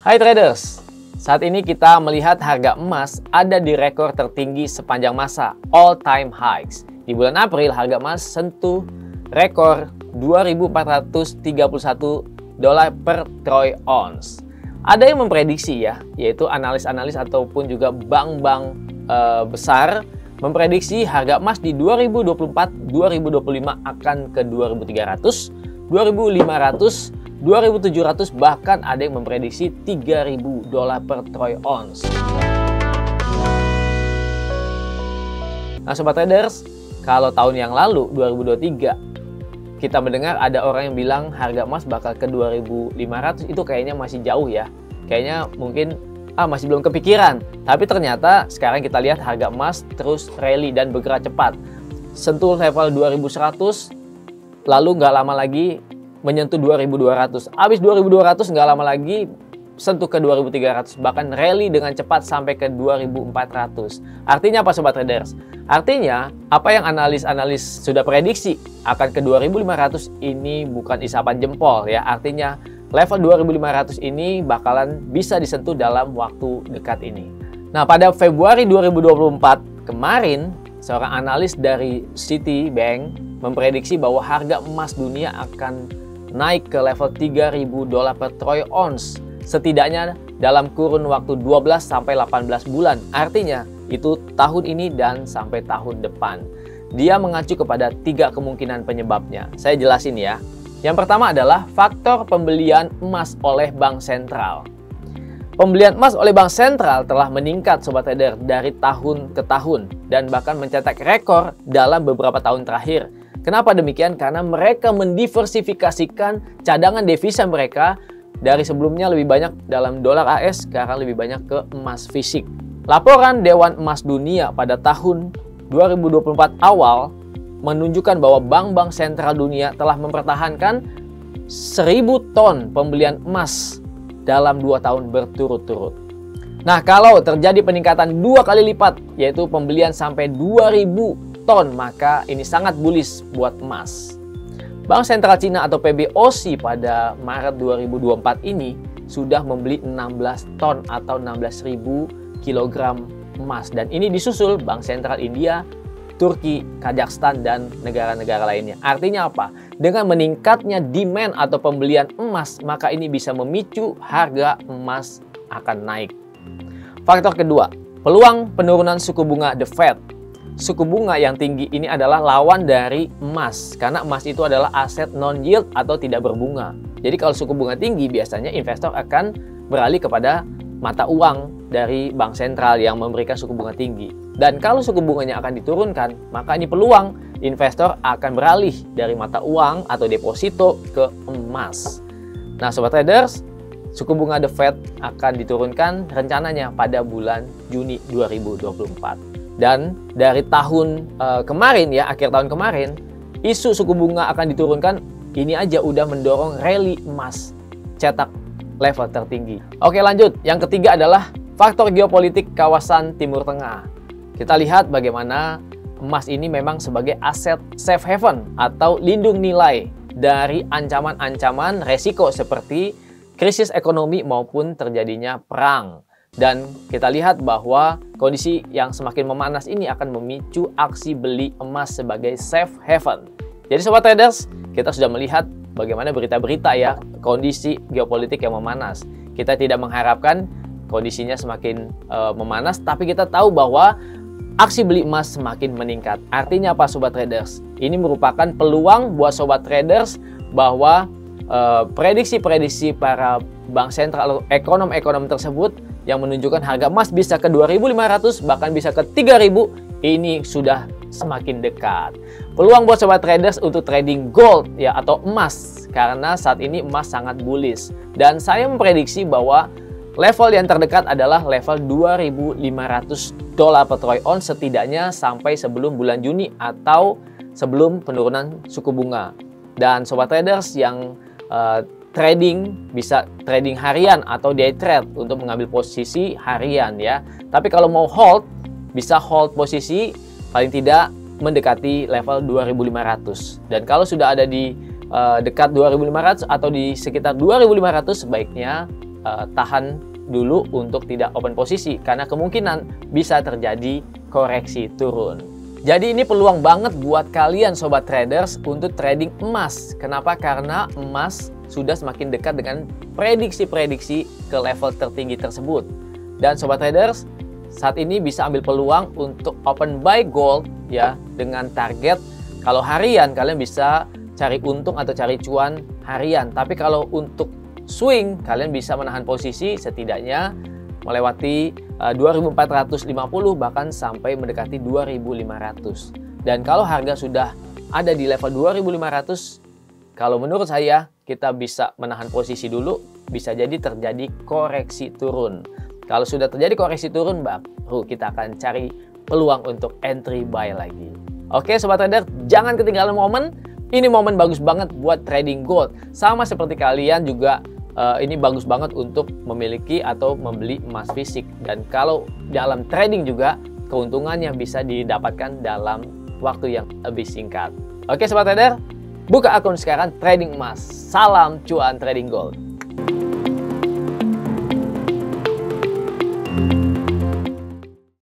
Hai traders, saat ini kita melihat harga emas ada di rekor tertinggi sepanjang masa, all time highs. Di bulan April harga emas sentuh rekor 2.431 dolar per troy ounce. Ada yang memprediksi ya, yaitu analis-analis ataupun juga bank-bank besar memprediksi harga emas di 2024-2025 akan ke 2.300, 2.500, 2.700, bahkan ada yang memprediksi 3.000 dolar per troy ounce. Nah sobat traders, kalau tahun yang lalu 2023 kita mendengar ada orang yang bilang harga emas bakal ke 2.500, itu kayaknya masih jauh ya. Kayaknya mungkin masih belum kepikiran. Tapi ternyata sekarang kita lihat harga emas terus rally dan bergerak cepat. Sentuh level 2.100, lalu nggak lama lagi menyentuh 2.200. Habis 2.200 nggak lama lagi sentuh ke 2.300. Bahkan rally dengan cepat sampai ke 2.400. Artinya apa sobat traders? Artinya apa yang analis-analis sudah prediksi akan ke 2.500 ini bukan isapan jempol ya. Artinya level 2.500 ini bakalan bisa disentuh dalam waktu dekat ini. Nah pada Februari 2024 kemarin seorang analis dari Citibank memprediksi bahwa harga emas dunia akan naik ke level 3.000 dolar per troy ounce setidaknya dalam kurun waktu 12 sampai 18 bulan. Artinya itu tahun ini dan sampai tahun depan. Dia mengacu kepada 3 kemungkinan penyebabnya. Saya jelasin ya. Yang pertama adalah faktor pembelian emas oleh bank sentral. Pembelian emas oleh bank sentral telah meningkat sobat trader dari tahun ke tahun dan bahkan mencetak rekor dalam beberapa tahun terakhir. Kenapa demikian? Karena mereka mendiversifikasikan cadangan devisa mereka dari sebelumnya lebih banyak dalam dolar AS, sekarang lebih banyak ke emas fisik. Laporan Dewan Emas Dunia pada tahun 2024 awal menunjukkan bahwa bank-bank sentral dunia telah mempertahankan 1.000 ton pembelian emas dalam 2 tahun berturut-turut. Nah, kalau terjadi peningkatan 2 kali lipat, yaitu pembelian sampai 2.000 ton, maka ini sangat bullish buat emas. Bank Sentral Cina atau PBOC pada Maret 2024 ini sudah membeli 16 ton atau 16.000 kilogram emas. Dan ini disusul Bank Sentral India, Turki, Kazakhstan, dan negara-negara lainnya. Artinya apa? Dengan meningkatnya demand atau pembelian emas, maka ini bisa memicu harga emas akan naik. Faktor kedua, peluang penurunan suku bunga The Fed. Suku bunga yang tinggi ini adalah lawan dari emas, karena emas itu adalah aset non-yield atau tidak berbunga. Jadi kalau suku bunga tinggi, biasanya investor akan beralih kepada mata uang dari bank sentral yang memberikan suku bunga tinggi. Dan kalau suku bunganya akan diturunkan, maka ini peluang investor akan beralih dari mata uang atau deposito ke emas. Nah sobat traders, suku bunga The Fed akan diturunkan rencananya pada bulan Juni 2024. Dan dari tahun kemarin ya, akhir tahun kemarin, isu suku bunga akan diturunkan, ini aja udah mendorong rally emas cetak level tertinggi. Oke lanjut, yang ketiga adalah faktor geopolitik kawasan Timur Tengah. Kita lihat bagaimana emas ini memang sebagai aset safe haven atau lindung nilai dari ancaman-ancaman resiko seperti krisis ekonomi maupun terjadinya perang. Dan kita lihat bahwa kondisi yang semakin memanas ini akan memicu aksi beli emas sebagai safe haven. Jadi sobat traders, kita sudah melihat bagaimana berita-berita ya, kondisi geopolitik yang memanas. Kita tidak mengharapkan kondisinya semakin memanas, tapi kita tahu bahwa aksi beli emas semakin meningkat. Artinya apa sobat traders? Ini merupakan peluang buat sobat traders bahwa prediksi-prediksi para bank sentral atau ekonom-ekonom tersebut yang menunjukkan harga emas bisa ke 2.500 bahkan bisa ke 3.000, ini sudah semakin dekat. Peluang buat sobat traders untuk trading gold ya atau emas, karena saat ini emas sangat bullish. Dan saya memprediksi bahwa level yang terdekat adalah level 2.500 dolar per troy ounce setidaknya sampai sebelum bulan Juni atau sebelum penurunan suku bunga. Dan sobat traders yang trading bisa trading harian atau day trade untuk mengambil posisi harian ya. Tapi kalau mau hold, bisa hold posisi paling tidak mendekati level 2.500. Dan kalau sudah ada di dekat 2.500 atau di sekitar 2.500, sebaiknya tahan dulu untuk tidak open posisi karena kemungkinan bisa terjadi koreksi turun. Jadi ini peluang banget buat kalian sobat traders untuk trading emas. Kenapa? Karena emas sudah semakin dekat dengan prediksi-prediksi ke level tertinggi tersebut. Dan sobat traders, saat ini bisa ambil peluang untuk open buy gold ya, dengan target kalau harian kalian bisa cari untung atau cari cuan harian. Tapi kalau untuk swing, kalian bisa menahan posisi setidaknya melewati 2450 bahkan sampai mendekati 2500. Dan kalau harga sudah ada di level 2500, kalau menurut saya kita bisa menahan posisi dulu, bisa jadi terjadi koreksi turun. Kalau sudah terjadi koreksi turun, baru kita akan cari peluang untuk entry buy lagi. Oke sobat trader, jangan ketinggalan momen. Ini momen bagus banget buat trading gold. Sama seperti kalian juga ini bagus banget untuk memiliki atau membeli emas fisik. Dan kalau dalam trading juga keuntungannya bisa didapatkan dalam waktu yang lebih singkat. Oke sobat trader, buka akun sekarang trading emas. Salam cuan trading gold.